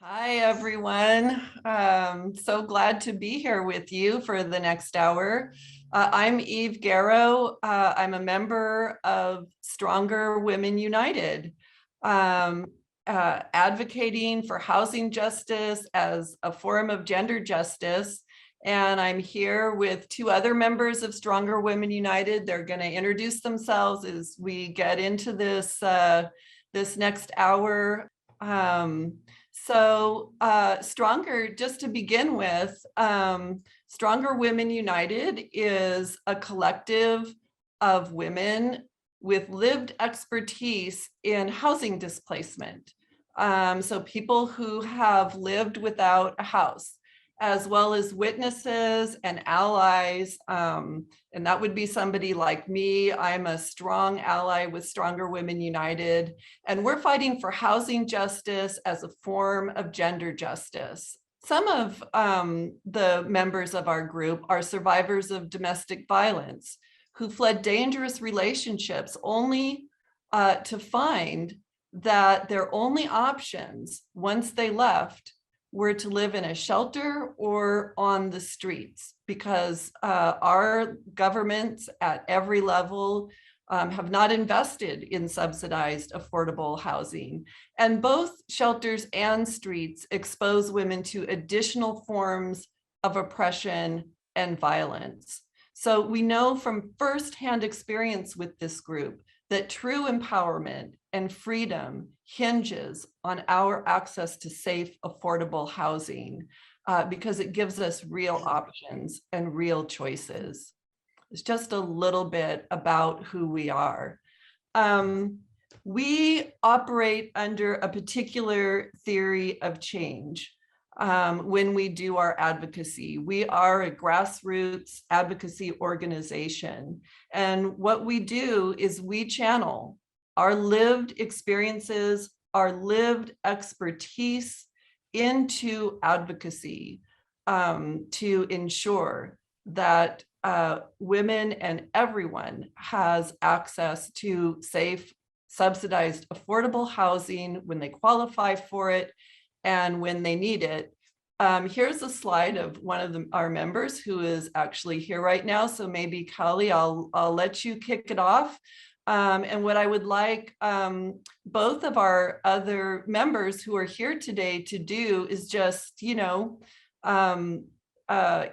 Hi, everyone. So glad to be here with you for the next hour. I'm Eve Garrow. I'm a member of Stronger Women United, advocating for housing justice as a form of gender justice. And I'm here with two other members of Stronger Women United. They're going to introduce themselves as we get into this next hour. Stronger, just to begin with, Stronger Women United is a collective of women with lived expertise in housing displacement. So people who have lived without a house, as well as witnesses and allies. And that would be somebody like me. I'm a strong ally with Stronger Women United. And we're fighting for housing justice as a form of gender justice. Some of the members of our group are survivors of domestic violence who fled dangerous relationships only to find that their only options once they left were to live in a shelter or on the streets, because our governments at every level have not invested in subsidized affordable housing. And both shelters and streets expose women to additional forms of oppression and violence. So we know from firsthand experience with this group that true empowerment and freedom hinges on our access to safe, affordable housing, because it gives us real options and real choices. It's just a little bit about who we are. We operate under a particular theory of change when we do our advocacy. We are a grassroots advocacy organization. And what we do is we channel our lived experiences, our lived expertise into advocacy to ensure that women and everyone has access to safe, subsidized, affordable housing when they qualify for it and when they need it. Here's a slide of one of our members who is actually here right now. So maybe Callie, I'll let you kick it off. And what I would like both of our other members who are here today to do is just,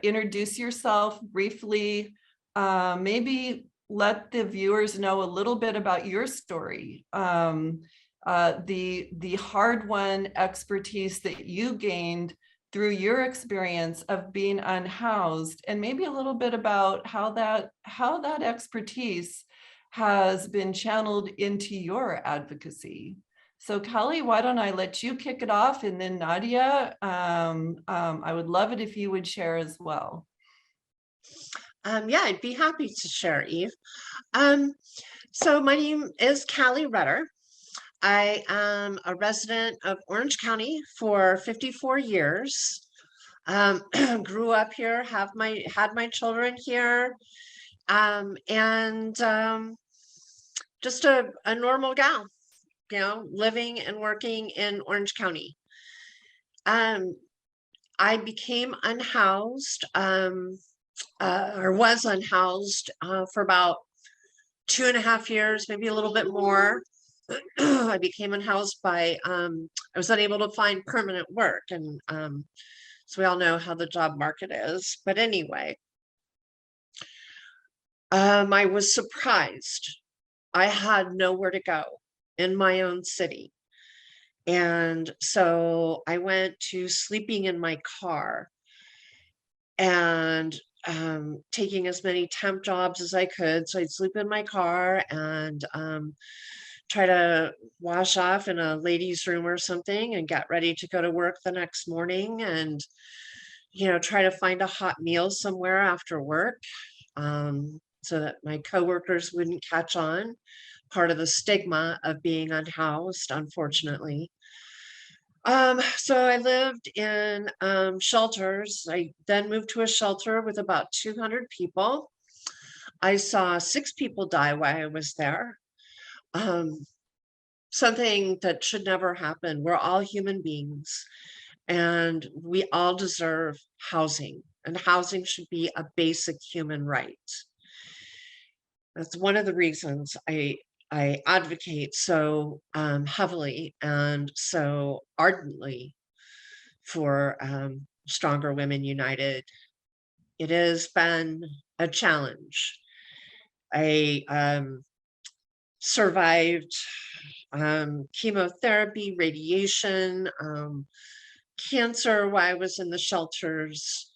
introduce yourself briefly, maybe let the viewers know a little bit about your story, the hard-won expertise that you gained through your experience of being unhoused, and maybe a little bit about how that expertise has been channeled into your advocacy. So Callie, why don't I let you kick it off, and then Nadia, I would love it if you would share as well. Yeah, I'd be happy to share, Eve. So my name is Callie Rutter. I am a resident of Orange County for 54 years. Grew up here, had my children here, and just a normal gal, living and working in Orange County. I became unhoused, or was unhoused for about 2.5 years, maybe a little bit more. I became unhoused by, I was unable to find permanent work. And so we all know how the job market is. But anyway, I was surprised. I had nowhere to go in my own city. And so I went to sleeping in my car and taking as many temp jobs as I could. So I'd sleep in my car and try to wash off in a ladies' room or something and get ready to go to work the next morning, and try to find a hot meal somewhere after work, so that my coworkers wouldn't catch on. Part of the stigma of being unhoused, unfortunately. So I lived in shelters. I then moved to a shelter with about 200 people. I saw 6 people die while I was there. something that should never happen. We're all human beings and we all deserve housing, and housing should be a basic human right. That's one of the reasons I advocate so heavily and so ardently for Stronger Women United. It has been a challenge. I survived chemotherapy, radiation, cancer while I was in the shelters.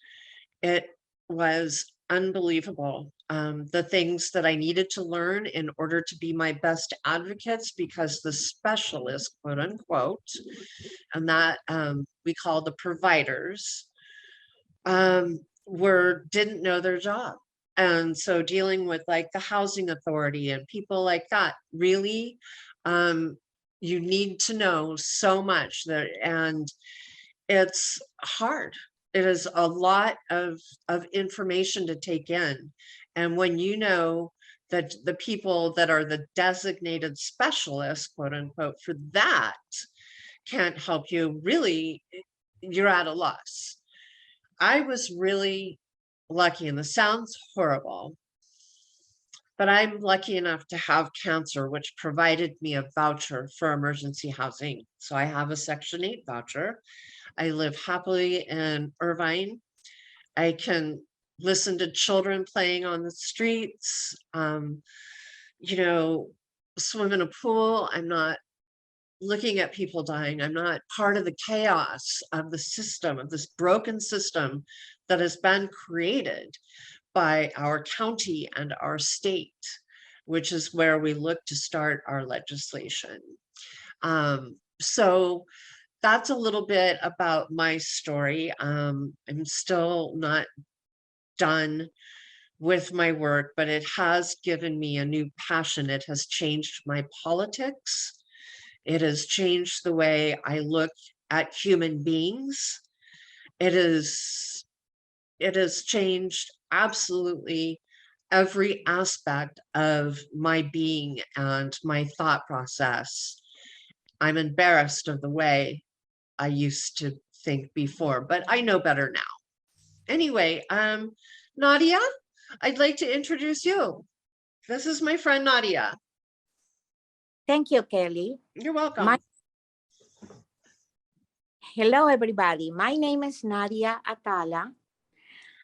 It was unbelievable. The things that I needed to learn in order to be my best advocates, because the specialists, quote unquote, and that we call the providers, didn't know their job. And so dealing with like the housing authority and people like that, really, you need to know so much that, and it's hard. It is a lot of information to take in. And when you know that the people that are the designated specialists, quote unquote, for that can't help you, really, you're at a loss. I was really lucky, and this sounds horrible, but I'm lucky enough to have cancer, which provided me a voucher for emergency housing. So I have a Section 8 voucher. I live happily in Irvine. I can listen to children playing on the streets, you know, swim in a pool. I'm not looking at people dying. I'm not part of the chaos of the system, of this broken system that has been created by our county and our state, which is where we look to start our legislation. So that's a little bit about my story. I'm still not done with my work, but it has given me a new passion. It has changed my politics. It has changed the way I look at human beings. It has changed absolutely every aspect of my being and my thought process. I'm embarrassed of the way I used to think before, but I know better now. Anyway, Nadia, I'd like to introduce you. This is my friend Nadia. Thank you, Kelly. You're welcome. Hello, everybody. My name is Nadia Atala.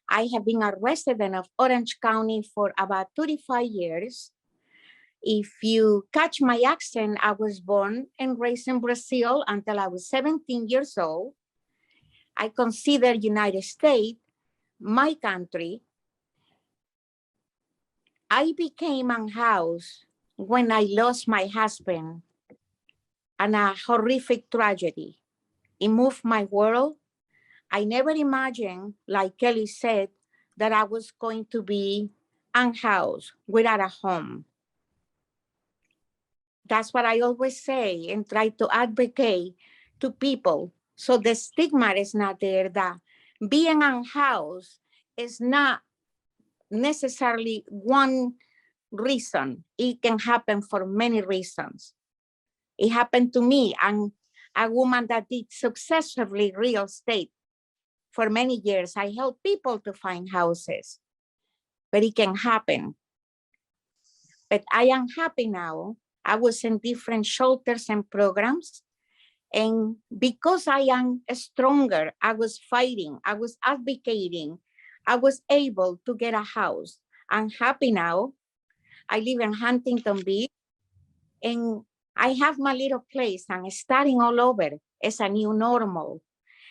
I have been a resident of Orange County for about 35 years. If you catch my accent, I was born and raised in Brazil until I was 17 years old. I consider United States my country. I became unhoused when I lost my husband in a horrific tragedy. It moved my world. I never imagined, like Kelly said, that I was going to be unhoused without a home. That's what I always say and try to advocate to people. So the stigma is not there, that being unhoused is not necessarily one reason. It can happen for many reasons. It happened to me. I'm a woman that did successfully real estate for many years. I help people to find houses, but it can happen. But I am happy now. I was in different shelters and programs. And because I am stronger, I was fighting, I was advocating, I was able to get a house. I'm happy now. I live in Huntington Beach and I have my little place. I'm starting all over as a new normal.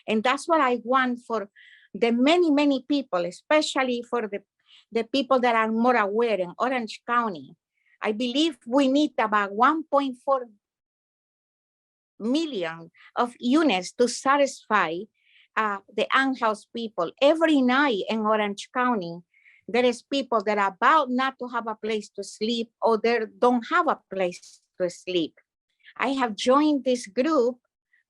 And that's what I want for the many, many people, especially for the people that are more aware in Orange County. I believe we need about 1.4 million of units to satisfy the unhoused people. Every night in Orange County, there is people that are about not to have a place to sleep or they don't have a place to sleep. I have joined this group,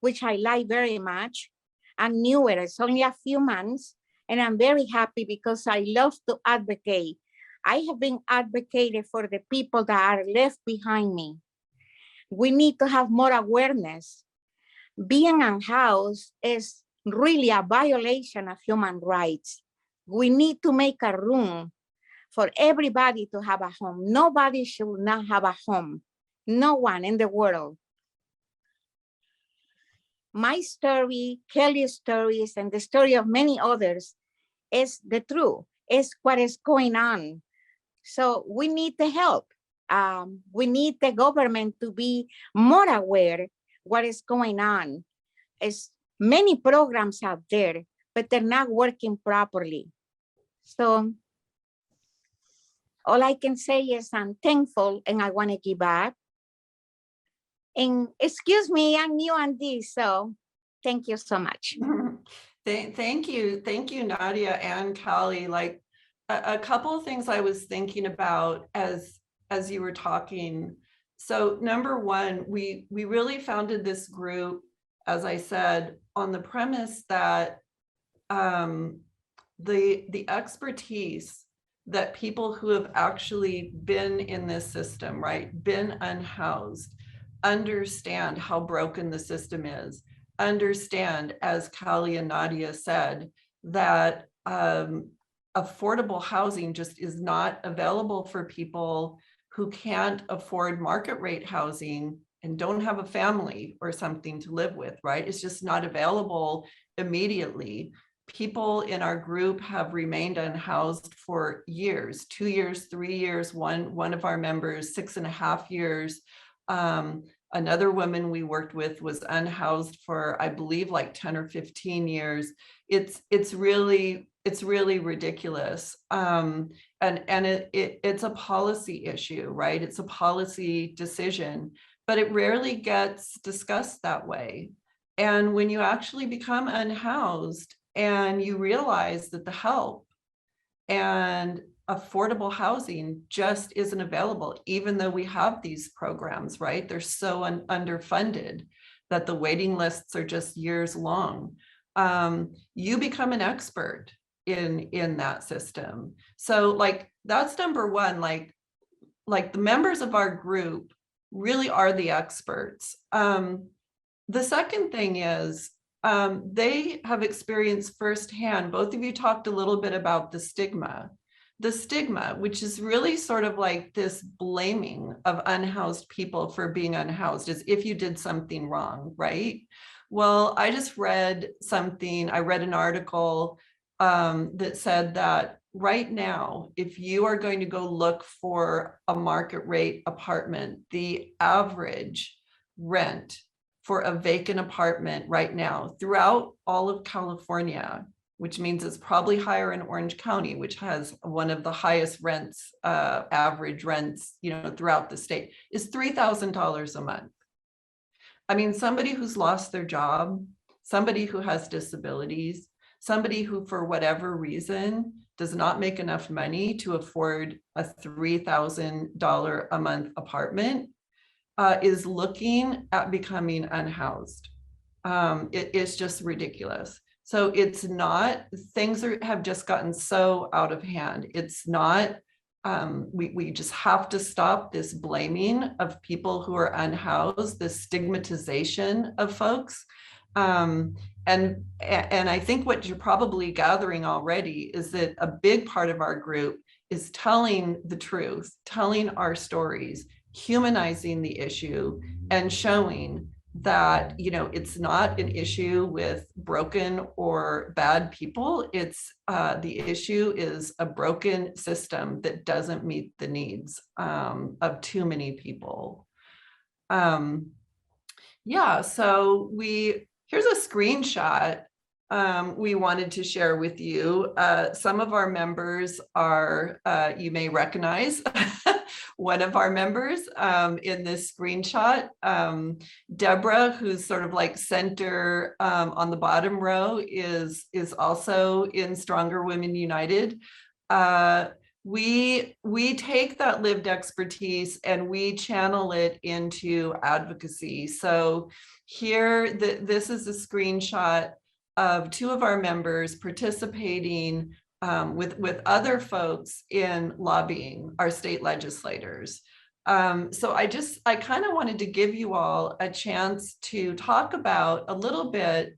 which I like very much. I'm newer, it's only a few months, and I'm very happy because I love to advocate. I have been advocating for the people that are left behind me. We need to have more awareness. Being unhoused is really a violation of human rights. We need to make a room for everybody to have a home. Nobody should not have a home. No one in the world. My story, Kelly's stories, and the story of many others is the truth, is what is going on. So we need the help. We need the government to be more aware what is going on. There's many programs out there, but they're not working properly. So all I can say is I'm thankful and I want to give back. And excuse me, I'm new on this, so thank you so much. Thank you, Nadia and Callie. Like a couple of things I was thinking about as you were talking. So number one, we really founded this group, as I said, on the premise that the expertise that people who have actually been in this system, right, been unhoused, understand how broken the system is, understand, as Callie and Nadia said, that affordable housing just is not available for people who can't afford market rate housing and don't have a family or something to live with, right? It's just not available immediately. People in our group have remained unhoused for years, 2 years, 3 years, one of our members, 6.5 years. Another woman we worked with was unhoused for, I believe, like 10 or 15 years. It's really ridiculous. And it's a policy issue, right? It's a policy decision, but it rarely gets discussed that way. And when you actually become unhoused and you realize that the help and affordable housing just isn't available, even though we have these programs, right? They're so underfunded that the waiting lists are just years long. You become an expert in that system. So like, that's number one, like the members of our group really are the experts. The second thing is, they have experienced firsthand, both of you talked a little bit about the stigma, which is really sort of like this blaming of unhoused people for being unhoused as if you did something wrong, right? Well, I just read something, I read an article that said that right now, if you are going to go look for a market rate apartment, the average rent for a vacant apartment right now throughout all of California, which means it's probably higher in Orange County, which has one of the highest rents, average rents, throughout the state, is $3,000 a month. I mean, somebody who's lost their job, somebody who has disabilities, somebody who, for whatever reason, does not make enough money to afford a $3,000 a month apartment, is looking at becoming unhoused. It's just ridiculous. So it's not, things have just gotten so out of hand. It's not, we just have to stop this blaming of people who are unhoused, this stigmatization of folks. And I think what you're probably gathering already is that a big part of our group is telling the truth, telling our stories, humanizing the issue, and showing that it's not an issue with broken or bad people. It's the issue is a broken system that doesn't meet the needs of too many people. Yeah, so here's a screenshot we wanted to share with you. Some of our members are, you may recognize one of our members in this screenshot. Deborah, who's sort of like center on the bottom row, is also in Stronger Women United. We take that lived expertise and we channel it into advocacy. So here, this is a screenshot of two of our members participating with other folks in lobbying our state legislators. So I kind of wanted to give you all a chance to talk about a little bit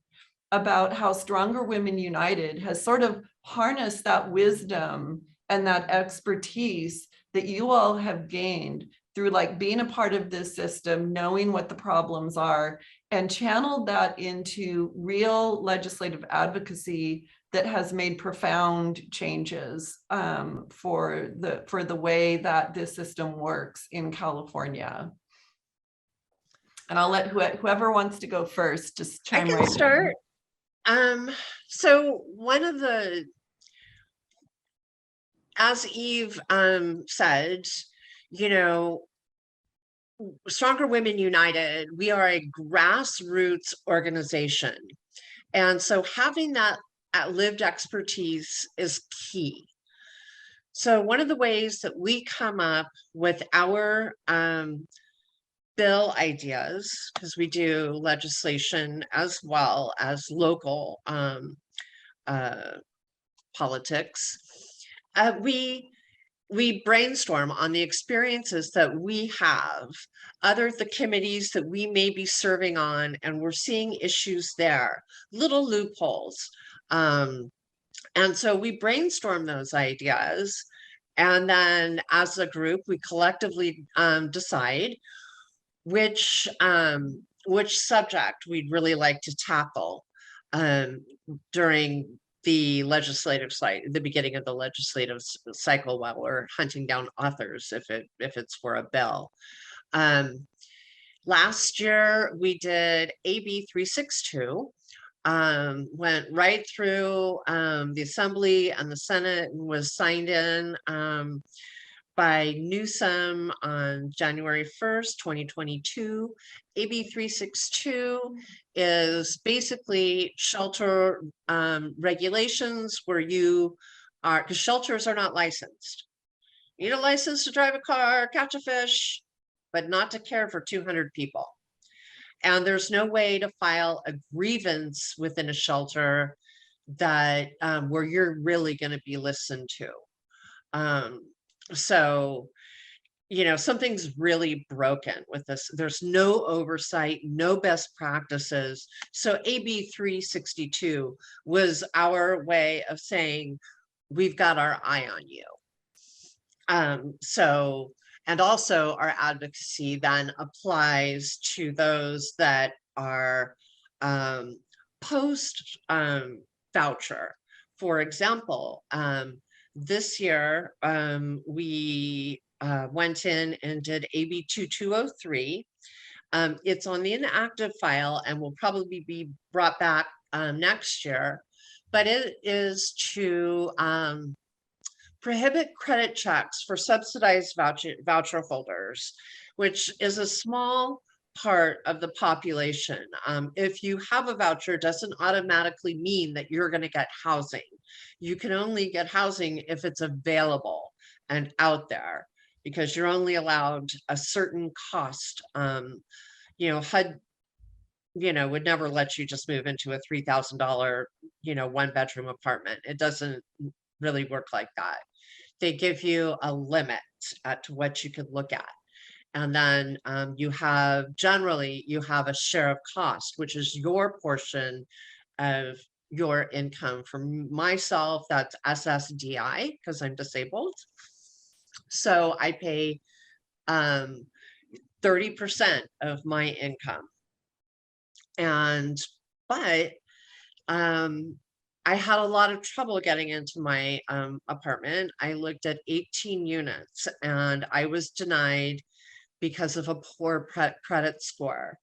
about how Stronger Women United has sort of harnessed that wisdom and that expertise that you all have gained through like being a part of this system, knowing what the problems are, and channeled that into real legislative advocacy that has made profound changes for the way that this system works in California. And I'll let whoever wants to go first, just chime I can right start. in. So one of the, as Eve said, you know, Stronger Women United, we are a grassroots organization. And so having that lived expertise is key. So one of the ways that we come up with our bill ideas, because we do legislation as well as local politics, we brainstorm on the experiences that we have, the committees that we may be serving on, and we're seeing issues there, little loopholes. And so we brainstorm those ideas, and then as a group, we collectively decide which subject we'd really like to tackle during the the beginning of the legislative cycle, while we're hunting down authors if it's for a bill. Last year we did AB 362, went right through the Assembly and the Senate and was signed in by Newsom on January 1st, 2022. AB 362 is basically shelter regulations where you are, because shelters are not licensed. You need a license to drive a car, catch a fish, but not to care for 200 people. And there's no way to file a grievance within a shelter that where you're really going to be listened to. So, you know, something's really broken with this. There's no oversight, no best practices. So AB 362 was our way of saying, we've got our eye on you. And also our advocacy then applies to those that are post voucher. For example, this year, we went in and did AB 2203. It's on the inactive file and will probably be brought back next year, but it is to prohibit credit checks for subsidized voucher holders, which is a small part of the population. If you have a voucher, doesn't automatically mean that you're going to get housing. You can only get housing if it's available and out there, because you're only allowed a certain cost. You know, HUD, you know, would never let you just move into a $3,000, you know, 1-bedroom apartment. It doesn't really work like that. They give you a limit to what you could look at. And then you have a share of cost, which is your portion of your income. For myself, that's SSDI because I'm disabled. So I pay 30% of my income. But I had a lot of trouble getting into my apartment. I looked at 18 units and I was denied because of a poor credit score.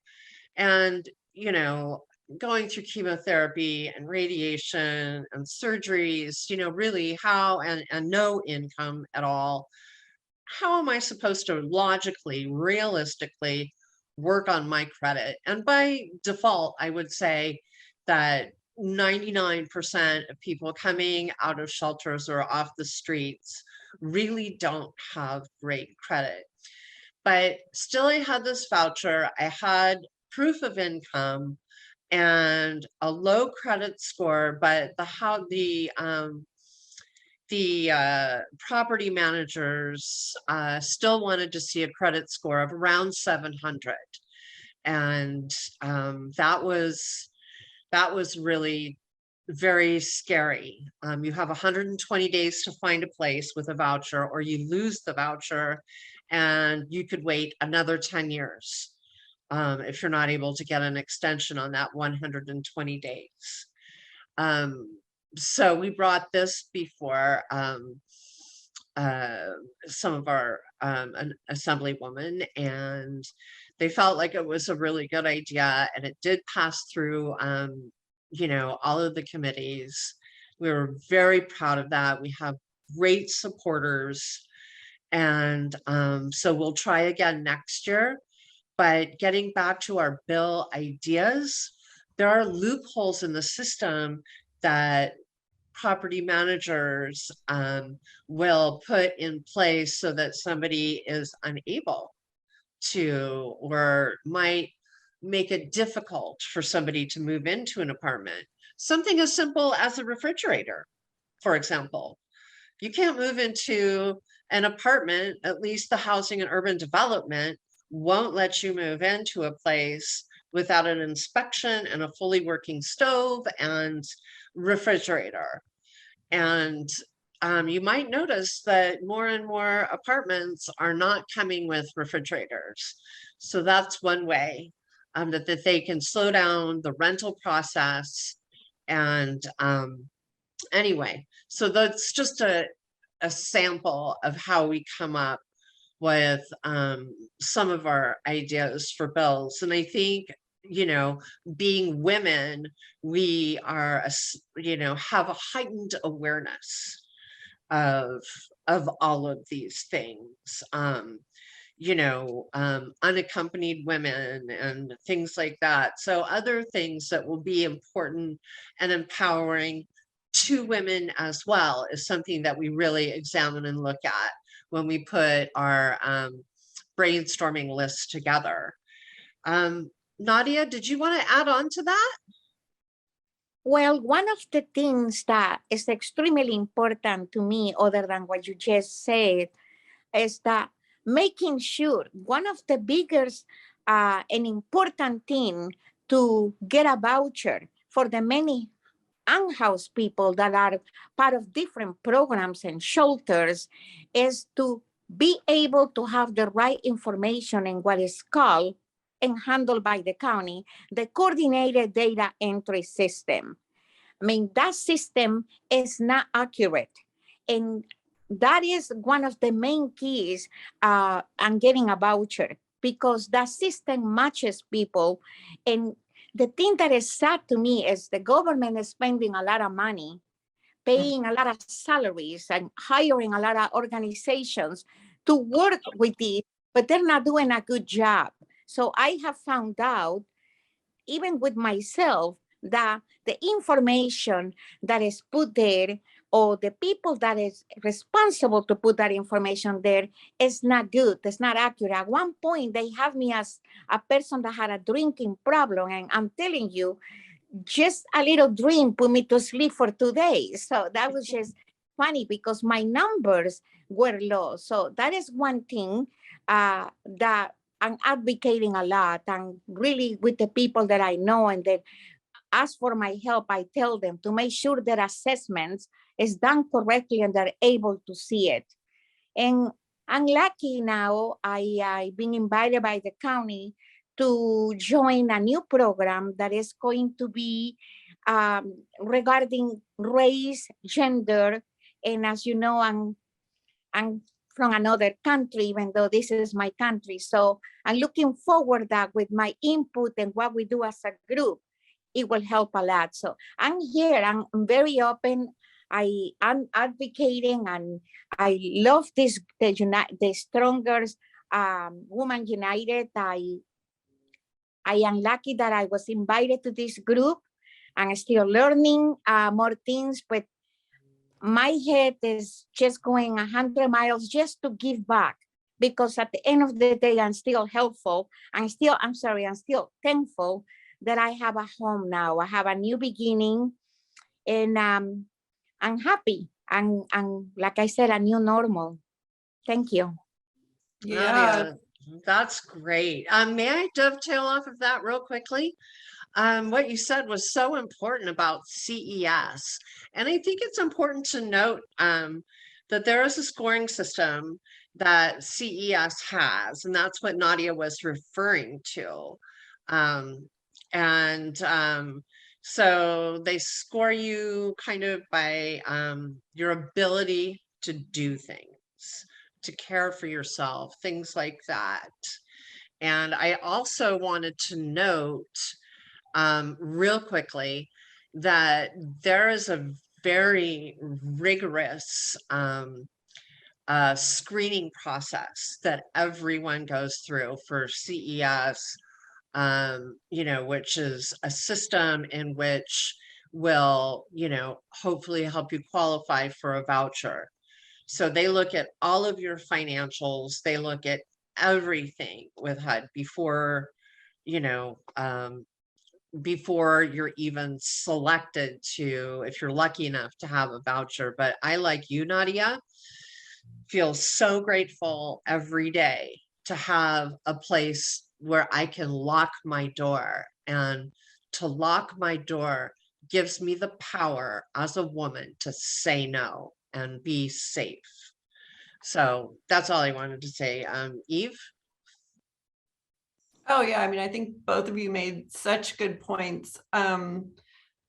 And, you know, going through chemotherapy and radiation and surgeries, you know, really how, and no income at all, how am I supposed to logically, realistically work on my credit? And by default, I would say that 99% of people coming out of shelters or off the streets really don't have great credit. But still, I had this voucher, I had proof of income and a low credit score, but the property managers still wanted to see a credit score of around 700. And that was really very scary. You have 120 days to find a place with a voucher, or you lose the voucher and you could wait another 10 years if you're not able to get an extension on that 120 days. So we brought this before some of our assemblywomen, and they felt like it was a really good idea, and it did pass through you know, all of the committees. We were very proud of that. We have great supporters, and so we'll try again next year. But getting back to our bill ideas, there are loopholes in the system that property managers will put in place so that somebody is unable to, or might make it difficult for somebody to move into an apartment. Something as simple as a refrigerator, for example. You can't move into an apartment, at least the Housing and Urban Development won't let you move into a place without an inspection and a fully working stove and refrigerator. And you might notice that more and more apartments are not coming with refrigerators. So that's one way that they can slow down the rental process. And anyway, so that's just a sample of how we come up with some of our ideas for bills. And I think, you know, being women, we are, you know, have a heightened awareness of all of these things. You know, unaccompanied women and things like that. So other things that will be important and empowering to women as well is something that we really examine and look at when we put our brainstorming list together. Nadia, did you want to add on to that? Well, one of the things that is extremely important to me, other than what you just said, is that making sure one of the biggest and important thing to get a voucher for the many unhoused people that are part of different programs and shelters is to be able to have the right information in what is called and handled by the county, the coordinated data entry system. I mean, that system is not accurate. And that is one of the main keys on getting a voucher, because that system matches people. And the thing that is sad to me is the government is spending a lot of money, paying a lot of salaries and hiring a lot of organizations to work with it, but they're not doing a good job. So I have found out, even with myself, that the information that is put there, or the people that is responsible to put that information there, is not good. It's not accurate. At one point, they have me as a person that had a drinking problem, and I'm telling you, just a little drink put me to sleep for 2 days. So that was just funny, because my numbers were low. So that is one thing that I'm advocating a lot, and really with the people that I know and that ask for my help, I tell them to make sure that assessments is done correctly and they're able to see it. And I'm lucky now, I've been invited by the county to join a new program that is going to be regarding race, gender, and as you know, I'm from another country, even though this is my country. So I'm looking forward that with my input and what we do as a group, it will help a lot. So I'm here, I'm very open. I'm advocating, and I love this, the strongest Women United. I am lucky that I was invited to this group. I'm still learning more things, but my head is just going 100 miles just to give back, because at the end of the day, I'm still helpful. I'm still thankful that I have a home now. I have a new beginning, and I'm happy. and like I said, a new normal. Thank you. Yeah, Nadia, that's great. May I dovetail off of that real quickly? What you said was so important about CES. And I think it's important to note that there is a scoring system that CES has, and that's what Nadia was referring to. So they score you kind of by your ability to do things, to care for yourself, things like that. And I also wanted to note real quickly that there is a very rigorous screening process that everyone goes through for CES, which is a system in which will, hopefully help you qualify for a voucher. So they look at all of your financials, they look at everything with HUD before, before you're even selected to, if you're lucky enough to have a voucher. But I, like you, Nadia, feel so grateful every day to have a place where I can lock my door. And to lock my door gives me the power as a woman to say no and be safe. So that's all I wanted to say. Eve? oh yeah, I mean, I think both of you made such good points.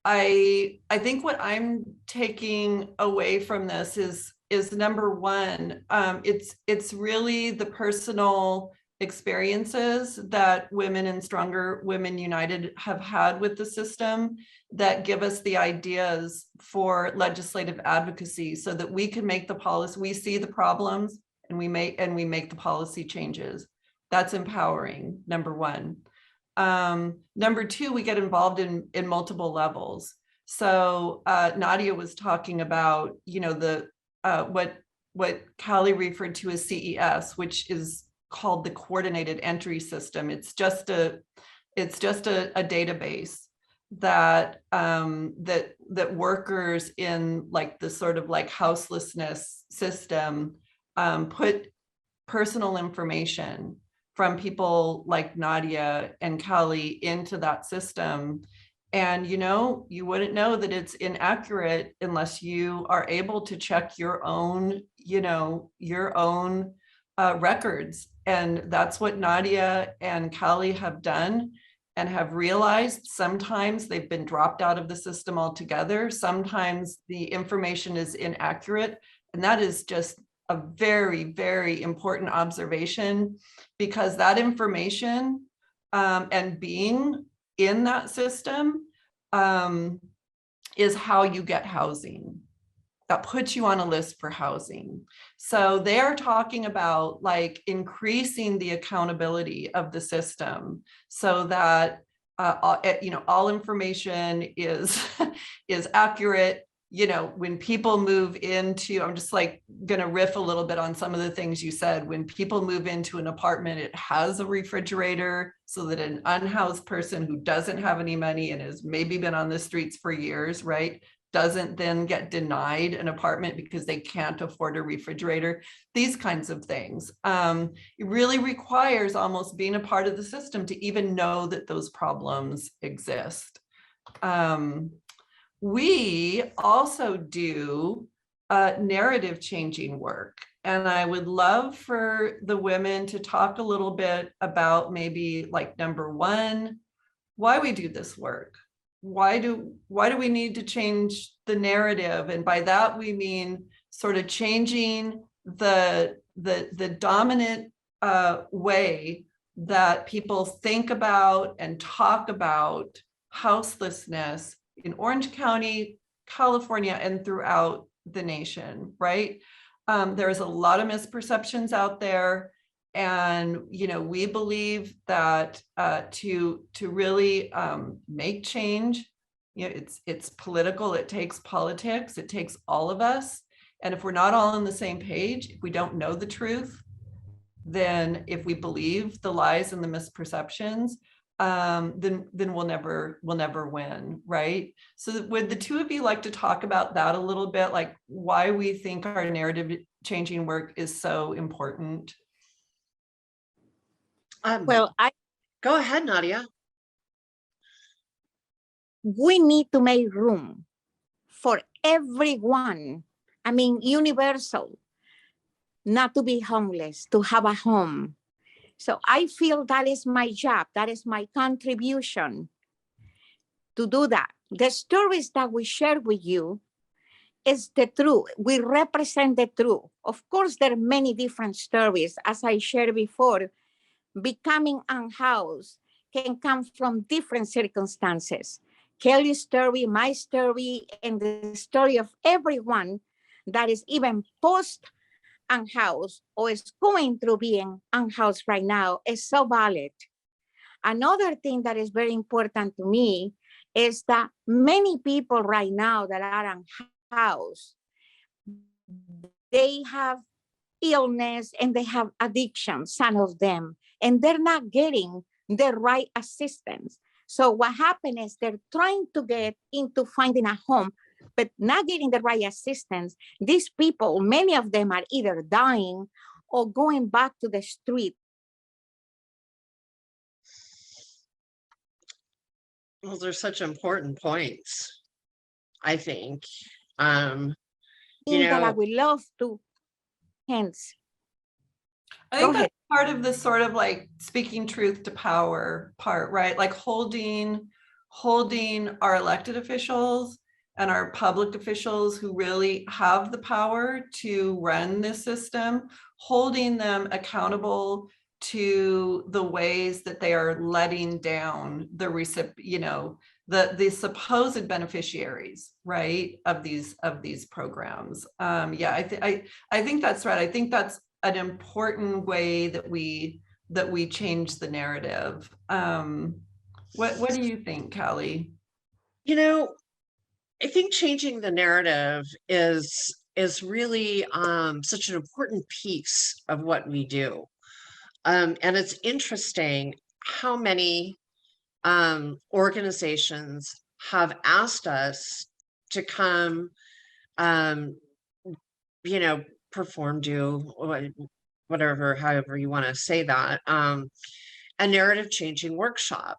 I think what I'm taking away from this is number one, it's really the personal experiences that Women and Stronger Women United have had with the system that give us the ideas for legislative advocacy so that we can make the policy. We see the problems and we make the policy changes. That's empowering, number one. Number two, we get involved in multiple levels. So Nadia was talking about, what Callie referred to as CES, which is called the coordinated entry system. It's just a database that that workers in like the sort of like houselessness system put personal information from people like Nadia and Callie into that system. And, you wouldn't know that it's inaccurate unless you are able to check your own, records. And that's what Nadia and Callie have done and have realized. Sometimes they've been dropped out of the system altogether. Sometimes the information is inaccurate. And that is just a very, very important observation, because that information and being in that system is how you get housing. That puts you on a list for housing. So they're talking about like increasing the accountability of the system so that all information is accurate. When people move into, I'm just like gonna riff a little bit on some of the things you said. When people move into an apartment, it has a refrigerator so that an unhoused person who doesn't have any money and has maybe been on the streets for years, right, doesn't then get denied an apartment because they can't afford a refrigerator. These kinds of things. It really requires almost being a part of the system to even know that those problems exist. We also do narrative changing work. And I would love for the women to talk a little bit about maybe like number one, why we do this work. Why do we need to change the narrative? And by that, we mean sort of changing the dominant way that people think about and talk about houselessness in Orange County, California, and throughout the nation, right? There's a lot of misperceptions out there. And, we believe that to really make change, it's political, it takes politics, it takes all of us. And if we're not all on the same page, if we don't know the truth, then if we believe the lies and the misperceptions, then we'll never win, right? So would the two of you like to talk about that a little bit, like why we think our narrative changing work is so important? Well, Go ahead, Nadia. we need to make room for everyone. I mean, universal, not to be homeless, to have a home. So I feel that is my job. That is my contribution to do that. The stories that we share with you is the truth. We represent the truth. Of course, there are many different stories. As I shared before, becoming unhoused can come from different circumstances. Kelly's story, my story, and the story of everyone that is even post unhoused or is going through being unhoused right now is so valid. Another thing that is very important to me is that many people right now that are unhoused, they have illness and they have addiction, some of them, and they're not getting the right assistance. So what happened is they're trying to get into finding a home, but not getting the right assistance. These people, many of them are either dying or going back to the street. Well, they're such important points, I think. You That I know, would love to, hence. I think that's part of the sort of like speaking truth to power part, right? Like holding our elected officials and our public officials who really have the power to run this system, holding them accountable to the ways that they are letting down the the supposed beneficiaries, right, of these programs. Yeah, I think that's right. I think that's an important way that we change the narrative. What do you think, Callie? you know, I think changing the narrative is really such an important piece of what we do. And it's interesting how many organizations have asked us to come, you know, perform, do whatever, however you want to say that, a narrative changing workshop,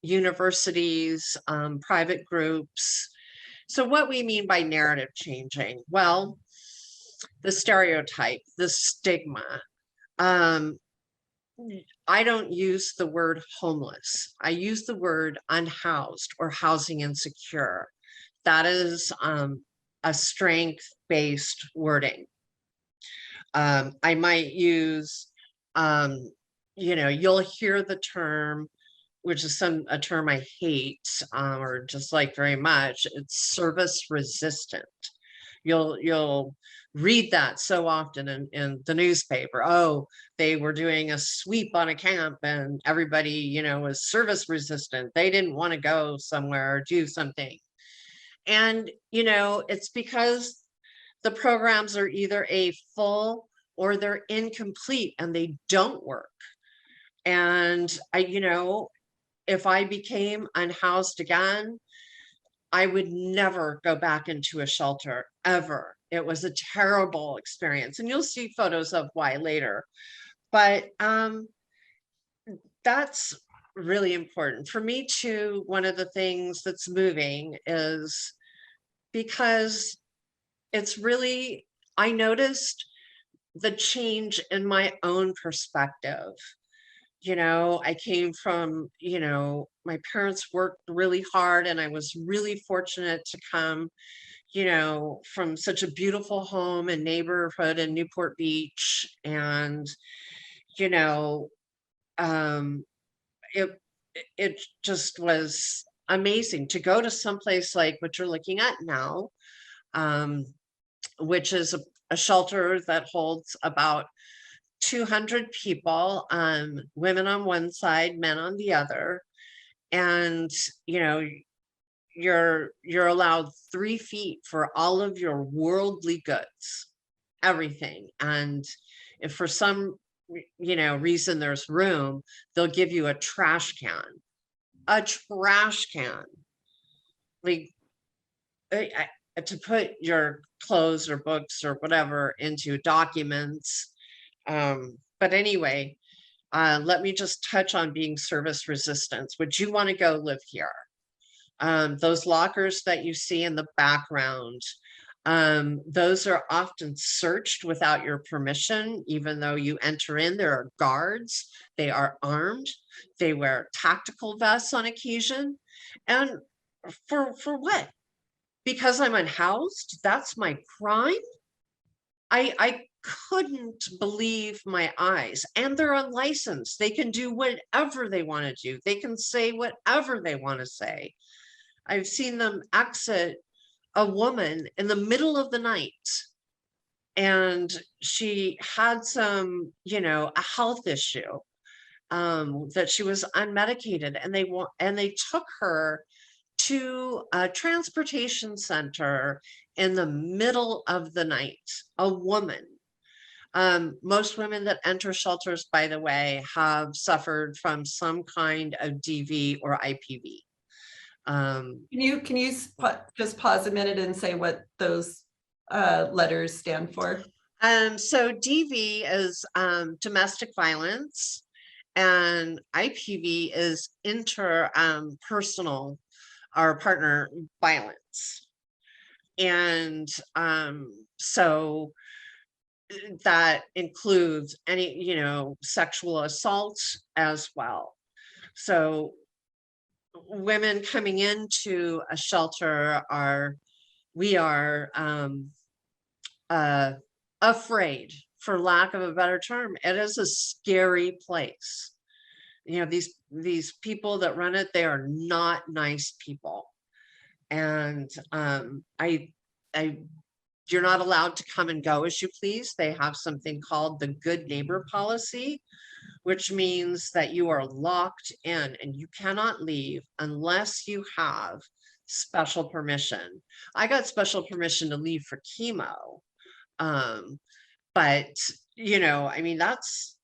universities, private groups. So what we mean by narrative changing, well, the stereotype, the stigma. I don't use the word homeless. I use the word unhoused or housing insecure. That is a strength-based wording. I might use, you'll hear the term, which is a term I hate, or just like very much, it's service resistant. You'll read that so often in the newspaper. Oh, they were doing a sweep on a camp and everybody, was service resistant. They didn't want to go somewhere or do something. And, it's because the programs are either a full or they're incomplete and they don't work. And if I became unhoused again, I would never go back into a shelter ever. It was a terrible experience. And you'll see photos of why later. But that's really important. For me too, one of the things that's moving is because it's really, I noticed the change in my own perspective. I came from, my parents worked really hard and I was really fortunate to come, from such a beautiful home and neighborhood in Newport Beach. And, it just was amazing to go to someplace like what you're looking at now, which is a shelter that holds about 200 people, women on one side, men on the other. And, you're allowed 3 feet for all of your worldly goods, everything. And if for some reason there's room, they'll give you a trash can. A trash can. Like, to put your clothes or books or whatever into documents. But anyway, let me just touch on being service resistant. Would you want to go live here? Those lockers that you see in the background, those are often searched without your permission. Even though you enter in, there are guards, they are armed, they wear tactical vests on occasion. And for what? Because I'm unhoused, that's my crime? I couldn't believe my eyes. And they're unlicensed. They can do whatever they want to do. They can say whatever they want to say. I've seen them exit a woman in the middle of the night, and she had some, a health issue, that she was unmedicated, and they took her to a transportation center in the middle of the night. A woman. Most women that enter shelters, by the way, have suffered from some kind of DV or IPV. Can you just pause a minute and say what those letters stand for? So DV is domestic violence, and IPV is interpersonal or partner violence. And so that includes any, sexual assault as well. So women coming into a shelter we are afraid, for lack of a better term. It is a scary place. These people that run it, they are not nice people. And you're not allowed to come and go as you please. They have something called the good neighbor policy, which means that you are locked in and you cannot leave unless you have special permission. I got special permission to leave for chemo. But, that's,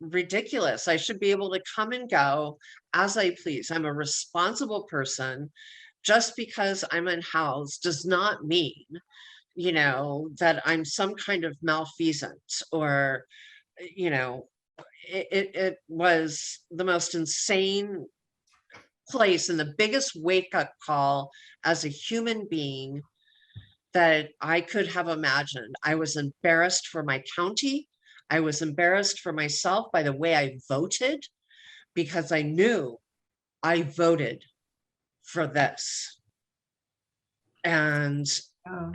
ridiculous. I should be able to come and go as I please. I'm a responsible person. Just because I'm unhoused does not mean, that I'm some kind of malfeasant or, it was the most insane place and the biggest wake-up call as a human being that I could have imagined. I was embarrassed for my county. I was embarrassed for myself by the way I voted, because I knew I voted for this. And Oh.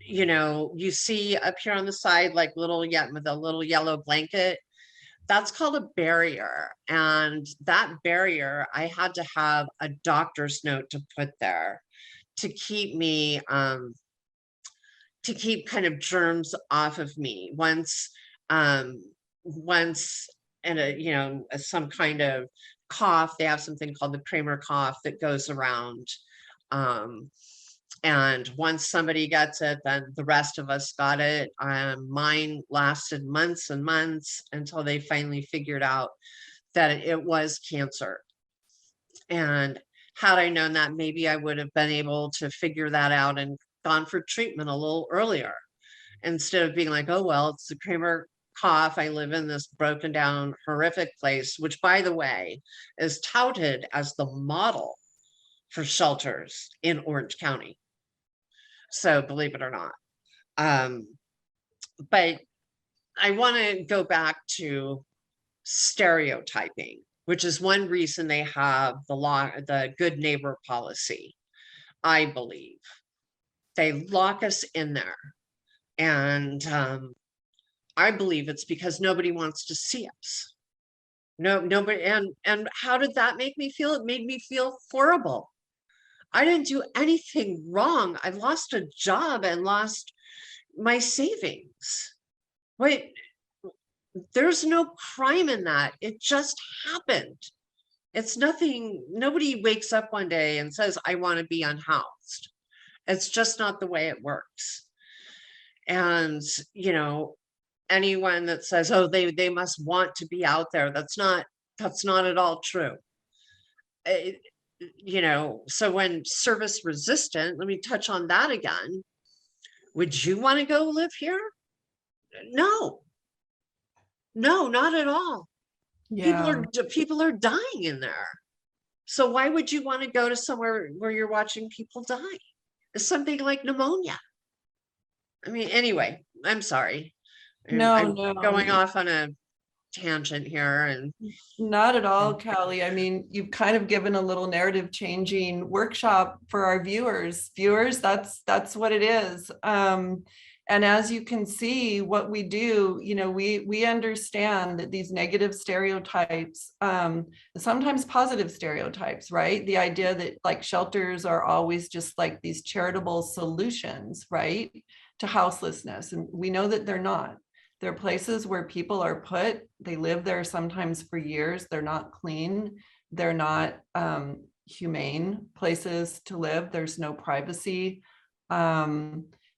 You see up here on the side, like with a little yellow blanket, that's called a barrier. And that barrier, I had to have a doctor's note to put there to keep me, to keep kind of germs off of me. Once and some kind of cough, they have something called the Kramer cough that goes around. And once somebody gets it, then the rest of us got it. Mine lasted months and months until they finally figured out that it was cancer. And had I known that, maybe I would have been able to figure that out and gone for treatment a little earlier, instead of being like, oh, well, it's the Kramer cough. I live in this broken down, horrific place, which, by the way, is touted as the model for shelters in Orange County. So believe it or not. But I want to go back to stereotyping, which is one reason they have the good neighbor policy. I believe they lock us in there. And I believe it's because nobody wants to see us. Nobody. And how did that make me feel? It made me feel horrible. I didn't do anything wrong. I lost a job and lost my savings. Wait, there's no crime in that. It just happened. It's nothing. Nobody wakes up one day and says, I want to be unhoused. It's just not the way it works. And, anyone that says, oh, they must want to be out there. That's not at all true. You know, so when service resistant, let me touch on that again. Would you want to go live here? No, not at all. Yeah. People are dying in there. So why would you want to go to somewhere where you're watching people die? It's something like pneumonia. I mean, anyway, I'm sorry. I'm No, going off on a tangent here, and not at all, Callie. I mean, you've kind of given a little narrative changing workshop for our viewers. That's what it is. And as you can see, what we do, you know, we understand that these negative stereotypes, sometimes positive stereotypes, right? The idea that like shelters are always just like these charitable solutions, right, to houselessness. And we know that they're not. They're places where people are put, they live there sometimes for years, they're not clean, they're not humane places to live, there's no privacy.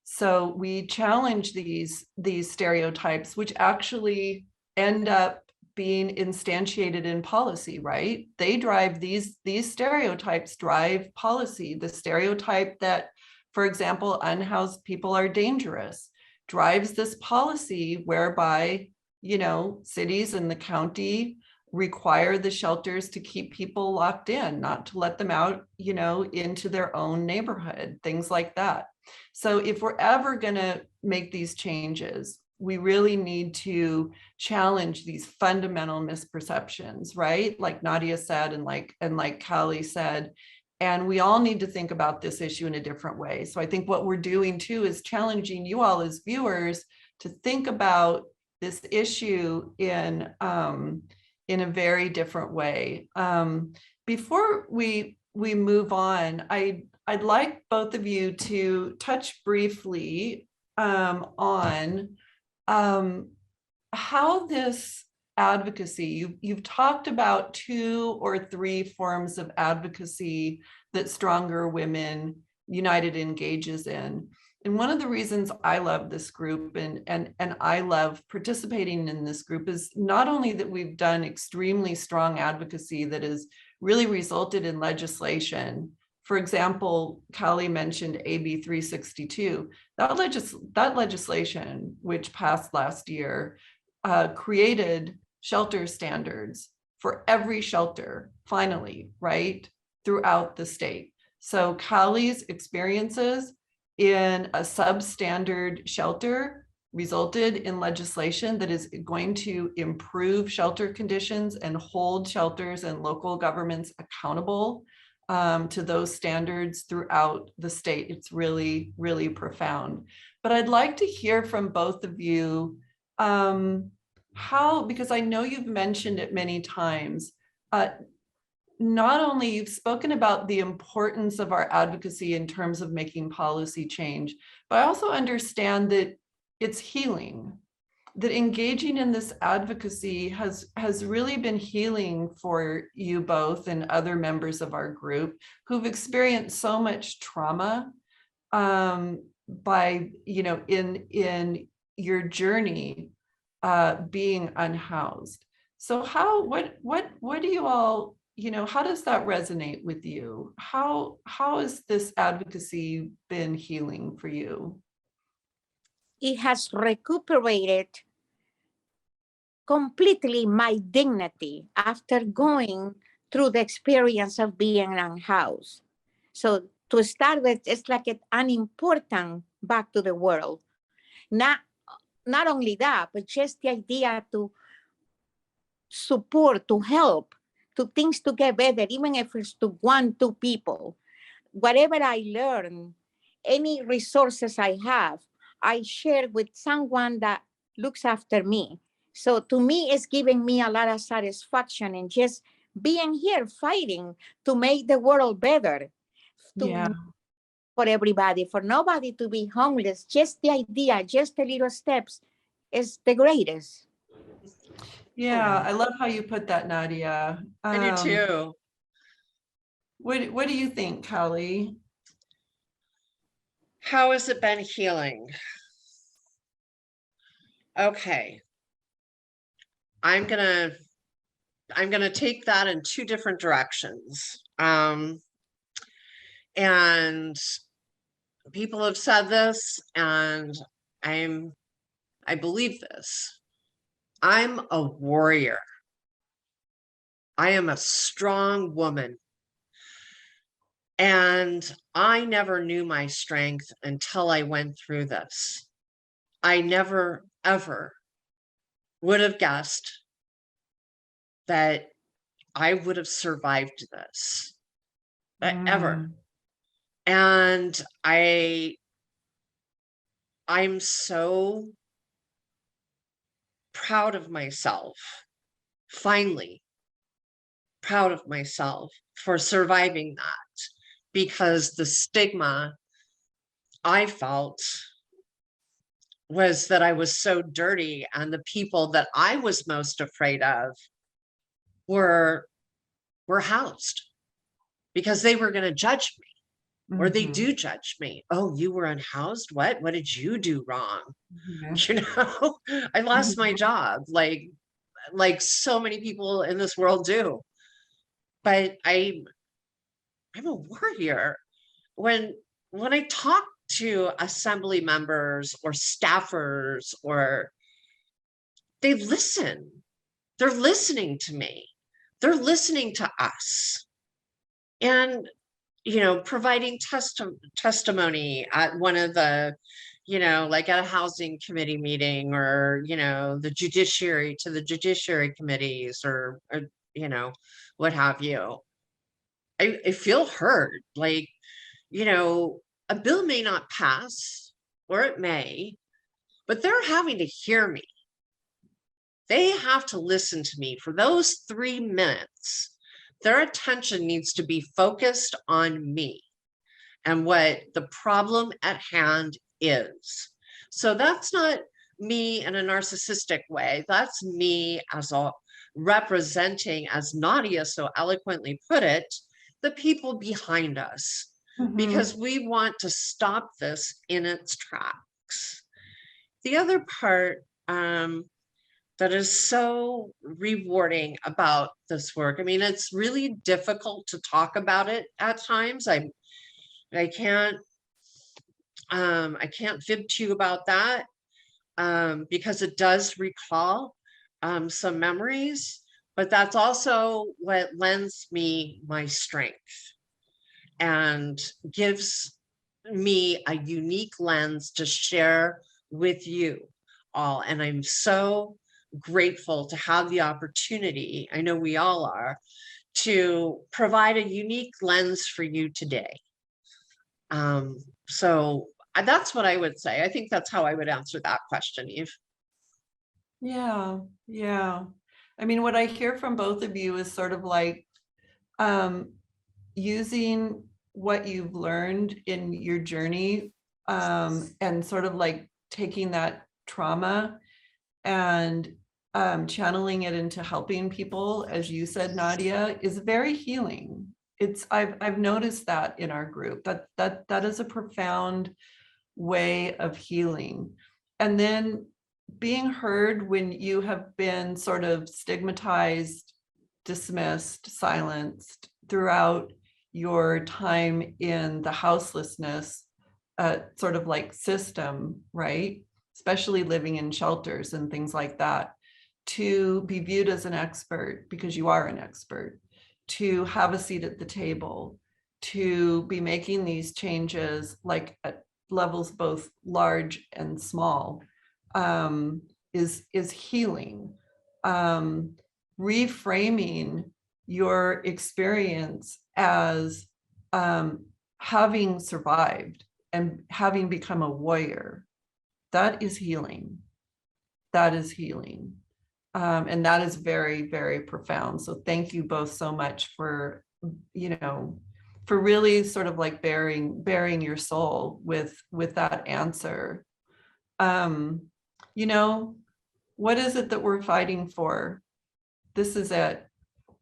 So we challenge these stereotypes, which actually end up being instantiated in policy, right? They drive these stereotypes drive policy. The stereotype that, for example, unhoused people are dangerous drives this policy whereby, you know, cities and the county require the shelters to keep people locked in, not to let them out, you know, into their own neighborhood, things like that. So if we're ever going to make these changes, we really need to challenge these fundamental misperceptions, right? Like Nadia said, and like Callie said, and we all need to think about this issue in a different way. So I think what we're doing too is challenging you all as viewers to think about this issue in a very different way. Before we move on, I'd like both of you to touch briefly on how this advocacy, you've talked about 2 or 3 forms of advocacy that Stronger Women United engages in. And one of the reasons I love this group and I love participating in this group is not only that we've done extremely strong advocacy that has really resulted in legislation. For example, Callie mentioned AB 362. That legislation, which passed last year, created shelter standards for every shelter, finally, right, throughout the state. So Callie's experiences in a substandard shelter resulted in legislation that is going to improve shelter conditions and hold shelters and local governments accountable to those standards throughout the state. It's really, really profound. But I'd like to hear from both of you how, because I know you've mentioned it many times, not only you've spoken about the importance of our advocacy in terms of making policy change, but I also understand that it's healing, that engaging in this advocacy has really been healing for you both and other members of our group who've experienced so much trauma by, you know, in your journey being unhoused. So what do you all, you know, how does that resonate with you? How has this advocacy been healing for you? It has recuperated completely my dignity after going through the experience of being unhoused. So to start with, it's like an important back to the world. Not only that, but just the idea to support, to help, to things to get better, even if it's to 1-2 people. Whatever I learn, any resources I have, I share with someone that looks after me. So to me, it's giving me a lot of satisfaction in just being here fighting to make the world better. For everybody, for nobody to be homeless. Just the idea, just the little steps is the greatest. Yeah, I love how you put that, Nadia. I do too. What do you think, Callie? How has it been healing? Okay. I'm gonna take that in two different directions. And people have said this, and I believe this. I'm a warrior. I am a strong woman. And I never knew my strength until I went through this. I never, ever would have guessed that I would have survived this, ever. And I'm so proud of myself, finally proud of myself for surviving that, because the stigma I felt was that I was so dirty, and the people that I was most afraid of were housed because they were going to judge me, or they do judge me. Oh, you were unhoused? What did you do wrong? You know, I lost my job like so many people in this world do. But I'm a warrior. When I talk to assembly members or staffers, or they listen, they're listening to me, they're listening to us, and providing testimony at one of the, like at a housing committee meeting, or the judiciary to the judiciary committees, or what have you. I feel heard. Like, a bill may not pass, or it may, but they're having to hear me. They have to listen to me for those 3 minutes. Their attention needs to be focused on me and what the problem at hand is. So that's not me in a narcissistic way. That's me as a representing, as Nadia so eloquently put it, the people behind us, because we want to stop this in its tracks. The other part that is so rewarding about this work, I mean, it's really difficult to talk about it at times. I can't fib to you about that, because it does recall some memories, but that's also what lends me my strength and gives me a unique lens to share with you all. And I'm so grateful to have the opportunity, I know we all are, to provide a unique lens for you today. So that's what I would say. I think that's how I would answer that question, Eve. Yeah. I mean, what I hear from both of you is sort of like using what you've learned in your journey, and sort of like taking that trauma and channeling it into helping people, as you said, Nadia, is very healing. I've noticed that in our group, that is a profound way of healing. And then being heard when you have been sort of stigmatized, dismissed, silenced throughout your time in the houselessness sort of like system, right? Especially living in shelters and things like that, to be viewed as an expert, because you are an expert, to have a seat at the table, to be making these changes like at levels both large and small, is healing. Reframing your experience as having survived and having become a warrior, that is healing. That is healing. And that is very, very profound. So thank you both so much for, for really sort of like bearing your soul with that answer. What is it that we're fighting for? This is it.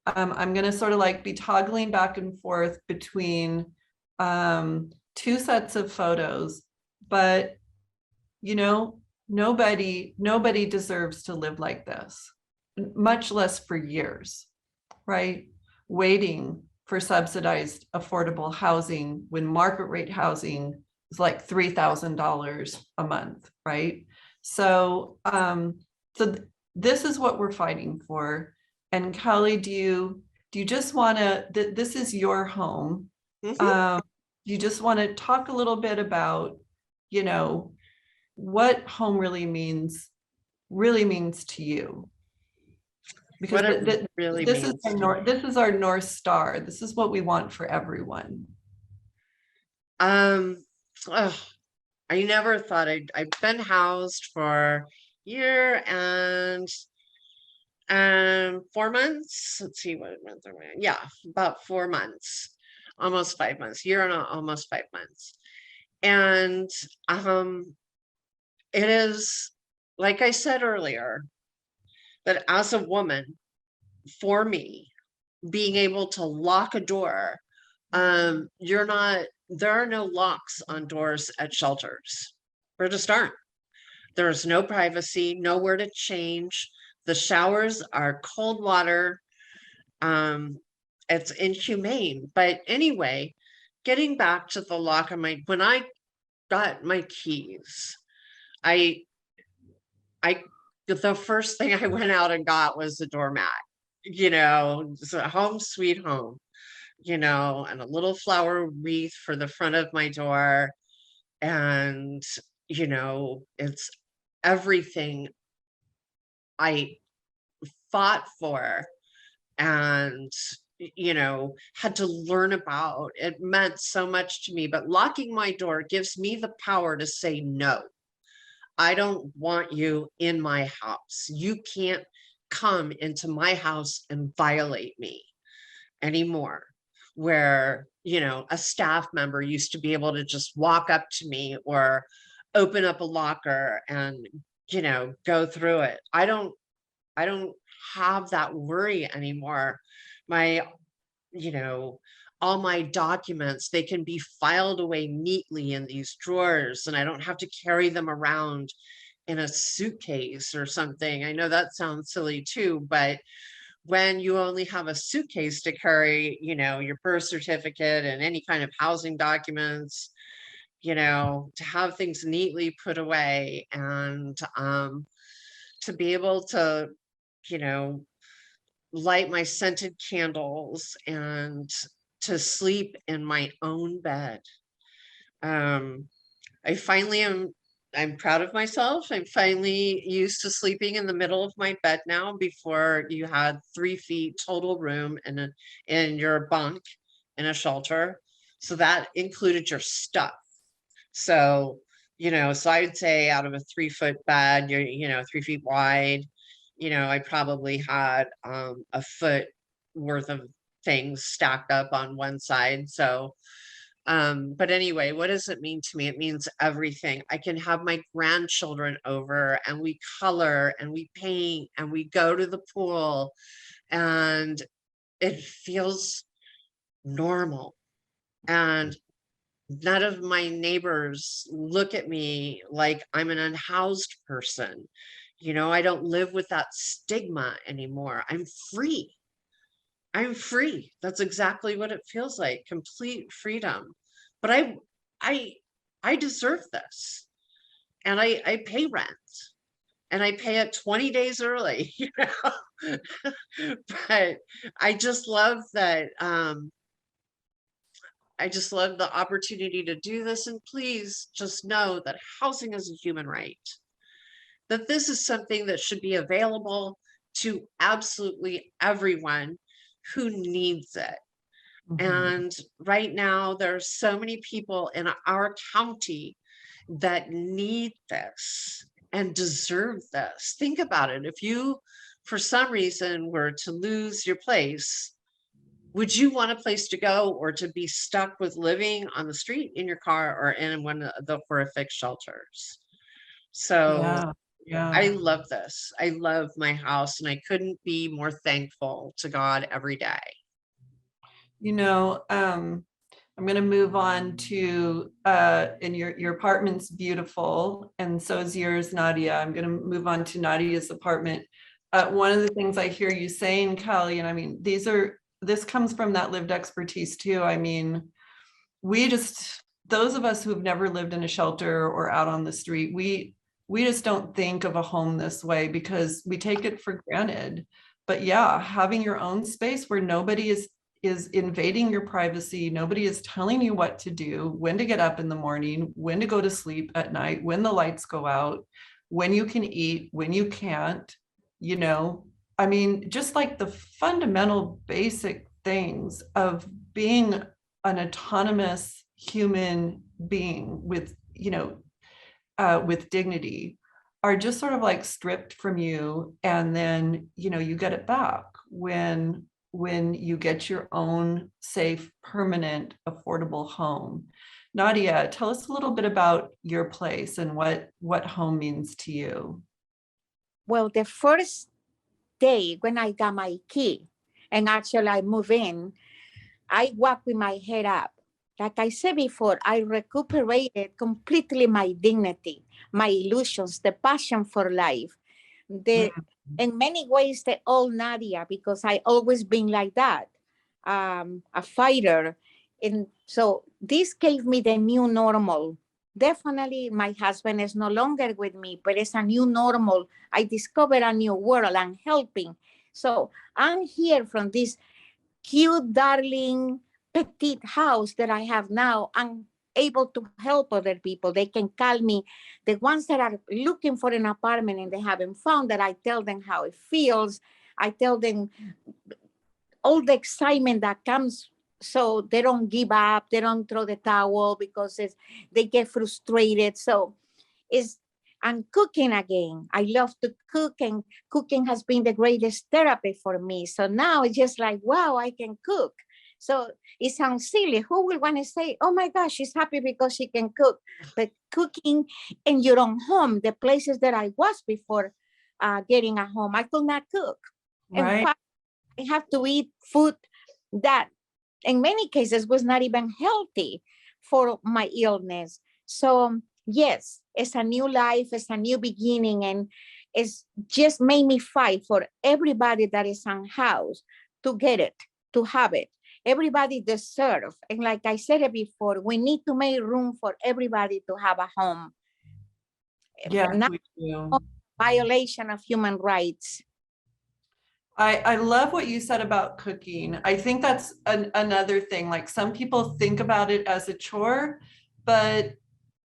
I'm going to sort of like be toggling back and forth between two sets of photos, but nobody deserves to live like this, much less for years, right? Waiting for subsidized affordable housing when market rate housing is like $3,000 a month, right? So, this is what we're fighting for. And Callie, do you just want to, this is your home. You just want to talk a little bit about, you know, what home really means to you? Because What it really this means. is our North Star. This is what we want for everyone. Oh, I never thought I've been housed for a year and 4 months. Let's see what month am I in? Yeah, about 4 months, almost 5 months, year and almost 5 months. And it is, like I said earlier, that as a woman, for me, being able to lock a door, there are no locks on doors at shelters. There just aren't. There's no privacy, nowhere to change. The showers are cold water. It's inhumane. But anyway, getting back to the lock on when I got my keys, the first thing I went out and got was a doormat, it's a home sweet home, and a little flower wreath for the front of my door. And, it's everything I fought for and, had to learn about. It meant so much to me, but locking my door gives me the power to say no. I don't want you in my house. You can't come into my house and violate me anymore. Where, a staff member used to be able to just walk up to me or open up a locker and, go through it. I don't have that worry anymore. My, all my documents, they can be filed away neatly in these drawers, and I don't have to carry them around in a suitcase or something. I know that sounds silly too, but when you only have a suitcase to carry, your birth certificate and any kind of housing documents, to have things neatly put away and to be able to, light my scented candles and to sleep in my own bed. I'm proud of myself. I'm finally used to sleeping in the middle of my bed now. Before, you had 3 feet total room in your bunk in a shelter. So that included your stuff. So, so I'd say out of a 3-foot bed, you're, 3 feet wide, I probably had a foot worth of things stacked up on one side. So but anyway, what does it mean to me? It means everything. I can have my grandchildren over and we color and we paint and we go to the pool, and it feels normal. And none of my neighbors look at me like I'm an unhoused person. I don't live with that stigma anymore. I'm free. That's exactly what it feels like, complete freedom. But I deserve this. And I pay rent. And I pay it 20 days early, But I just love that I just love the opportunity to do this. And please just know that housing is a human right. That this is something that should be available to absolutely everyone who needs it. And right now, there's so many people in our county that need this and deserve this. Think about it. If you, for some reason, were to lose your place, would you want a place to go, or to be stuck with living on the street in your car or in one of the horrific shelters? So yeah. I love this. I love my house, and I couldn't be more thankful to God every day. I'm going to move on to, and your apartment's beautiful, and so is yours, Nadia. I'm going to move on to Nadia's apartment. One of the things I hear you saying, Callie, and I mean, this comes from that lived expertise too. I mean, those of us who've never lived in a shelter or out on the street, we just don't think of a home this way because we take it for granted. But yeah, having your own space where nobody is invading your privacy, nobody is telling you what to do, when to get up in the morning, when to go to sleep at night, when the lights go out, when you can eat, when you can't, you know, I mean, just like the fundamental basic things of being an autonomous human being with, you know, with dignity are just sort of like stripped from you. And then, you know, you get it back when you get your own safe, permanent, affordable home. Nadia, tell us a little bit about your place and what home means to you. Well, the first day when I got my key and actually I moved in, I walked with my head up. Like I said before, I recuperated completely my dignity, my illusions, the passion for life. In many ways, the old Nadia, because I always been like that, a fighter. And so this gave me the new normal. Definitely my husband is no longer with me, but it's a new normal. I discovered a new world. I'm helping. So I'm here from this cute, darling, petite house that I have now. I'm able to help other people. They can call me, the ones that are looking for an apartment and they haven't found that. I tell them how it feels. I tell them all the excitement that comes, so they don't give up, they don't throw the towel because they get frustrated. So I'm cooking again. I love to cook, and cooking has been the greatest therapy for me. So now it's just like, wow, I can cook. So it sounds silly. Who will want to say, oh my gosh, she's happy because she can cook? But cooking in your own home, the places that I was before getting a home, I could not cook. Right. In fact, I have to eat food that in many cases was not even healthy for my illness. So yes, it's a new life, it's a new beginning, and it's just made me fight for everybody that is unhoused to get it, to have it. Everybody deserves. And like I said it before, we need to make room for everybody to have a home. Yeah, Not we do. violation of human rights. I love what you said about cooking. I think that's another thing. Like some people think about it as a chore, but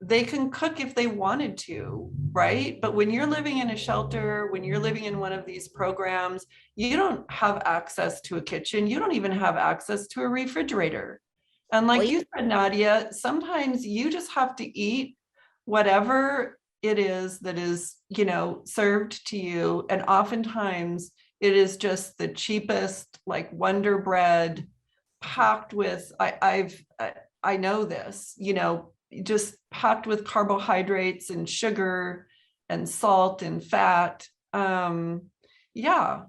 they can cook if they wanted to, right? But when you're living in a shelter, when you're living in one of these programs, you don't have access to a kitchen. You don't even have access to a refrigerator. And like you said, Nadia, sometimes you just have to eat whatever it is that is, you know, served to you. And oftentimes it is just the cheapest, like Wonder Bread, packed with, I know this, you know, just packed with carbohydrates and sugar and salt and fat. Yeah.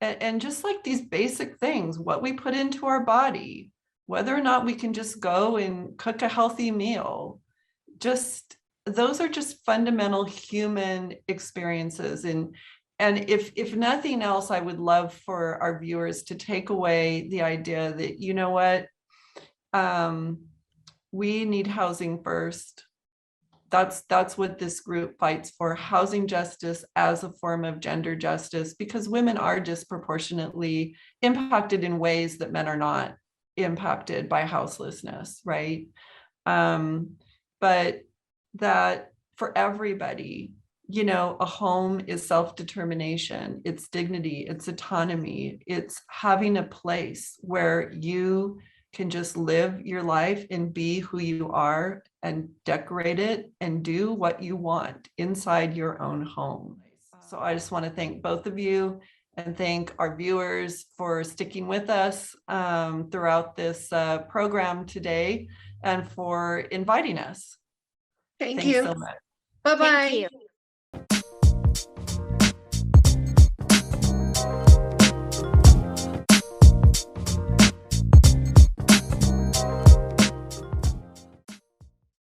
And just like these basic things, what we put into our body, whether or not we can just go and cook a healthy meal, just those are just fundamental human experiences. And if nothing else, I would love for our viewers to take away the idea that, you know what, we need housing first. That's what this group fights for, housing justice as a form of gender justice, because women are disproportionately impacted in ways that men are not impacted by houselessness, right? But that for everybody, you know, a home is self-determination, it's dignity, it's autonomy, it's having a place where you can just live your life and be who you are and decorate it and do what you want inside your own home. So I just want to thank both of you and thank our viewers for sticking with us throughout this program today and for inviting us. Thank Thanks you. so much. Bye-bye. Thank you.